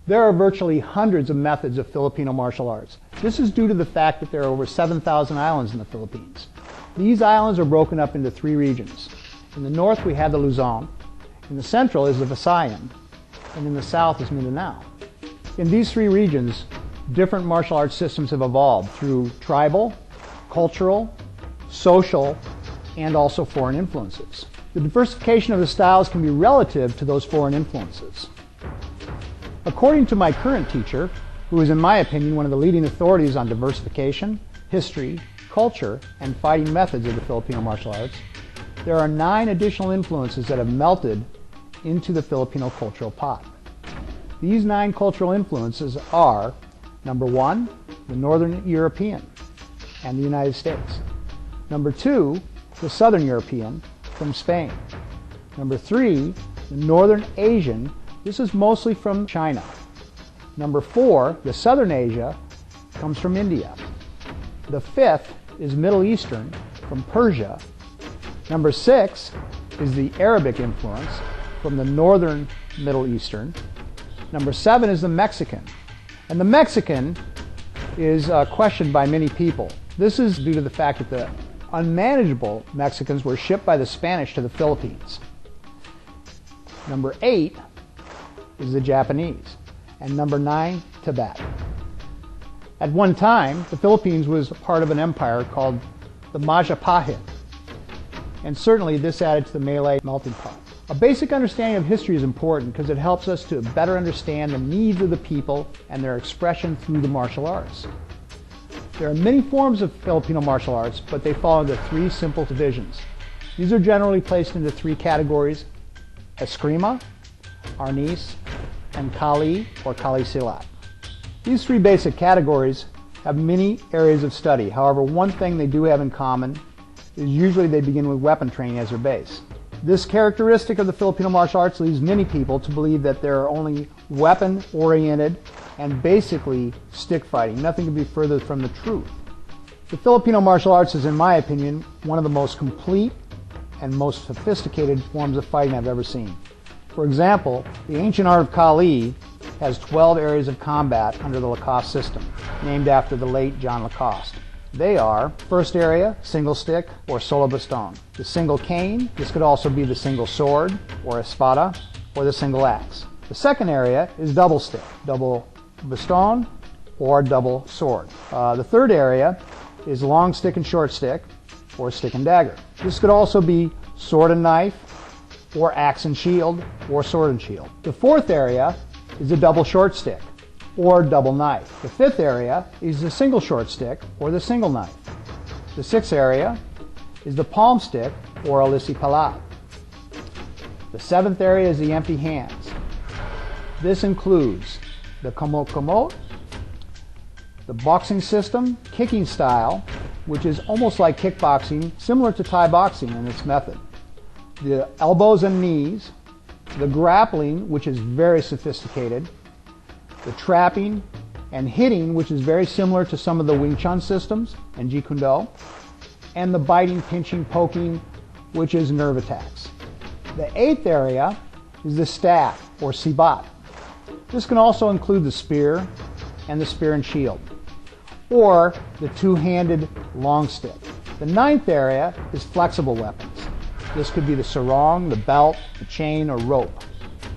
There are virtually hundreds of methods of Filipino martial arts. This is due to the fact that there are over 7,000 islands in the Philippines. These islands are broken up into three regions. In the north we have the Luzon, in the central is the Visayan, and in the south is Mindanao. In these three regions, different martial arts systems have evolved through tribal, cultural, social, and also foreign influences. The diversification of the styles can be relative to those foreign influences. According to my current teacher, who is in my opinion one of the leading authorities on diversification, history, culture, and fighting methods of the Filipino martial arts, there are 9 additional influences that have melted into the Filipino cultural pot. These 9 cultural influences are, number 1, the Northern European and the United States. Number 2, the Southern European from Spain. Number 3, the Northern Asian. This is mostly from China. Number 4, the Southern Asia, comes from India. The 5th is Middle Eastern from Persia. Number 6 is the Arabic influence from the Northern Middle Eastern. Number 7 is the Mexican. And the Mexican is questioned by many people. This is due to the fact that the unmanageable Mexicans were shipped by the Spanish to the Philippines. Number 8 is the Japanese, and number 9, Tibet. At one time, the Philippines was part of an empire called the Majapahit, and certainly this added to the Malay melting pot. A basic understanding of history is important because it helps us to better understand the needs of the people and their expression through the martial arts. There are many forms of Filipino martial arts, but they fall into 3 simple divisions. These are generally placed into 3 categories: Eskrima, Arnis, and Kali or Kali Silat. These 3 basic categories have many areas of study. However, one thing they do have in common is usually they begin with weapon training as their base. This characteristic of the Filipino martial arts leads many people to believe that they're only weapon-oriented and basically stick fighting. Nothing could be further from the truth. The Filipino martial arts is, in my opinion, one of the most complete and most sophisticated forms of fighting I've ever seen. For example, the ancient art of Kali has 12 areas of combat under the Lacoste system, named after the late John Lacoste. They are: first area, single stick or solo baston; the single cane, this could also be the single sword or espada, or the single axe. The second area is double stick, double baston or double sword. The third area is long stick and short stick, or stick and dagger. This could also be sword and knife, or axe and shield, or sword and shield. The fourth area is a double short stick, or double knife. The fifth area is the single short stick, or the single knife. The sixth area is the palm stick, or alisi palat. The seventh area is the empty hands. This includes the kamot, the boxing system, kicking style, which is almost like kickboxing, similar to Thai boxing in its method, the elbows and knees, the grappling, which is very sophisticated, the trapping and hitting, which is very similar to some of the Wing Chun systems and Jeet Kune Do, and the biting, pinching, poking, which is nerve attacks. The eighth area is the staff, or sibat. This can also include the spear and the spear and shield, or the two-handed long stick. The ninth area is flexible weapons. This could be the sarong, the belt, the chain, or rope.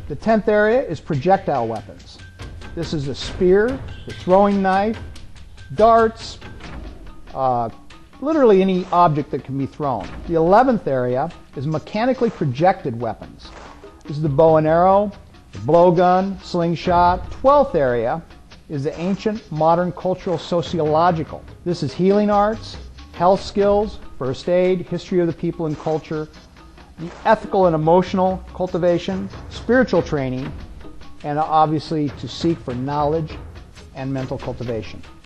The 10th area is projectile weapons. This is the spear, the throwing knife, darts, literally any object that can be thrown. The 11th area is mechanically projected weapons. This is the bow and arrow, the blowgun, slingshot. 12th area is the ancient, modern, cultural, sociological. This is healing arts, health skills, first aid, history of the people and culture, the ethical and emotional cultivation, spiritual training, and obviously to seek for knowledge and mental cultivation.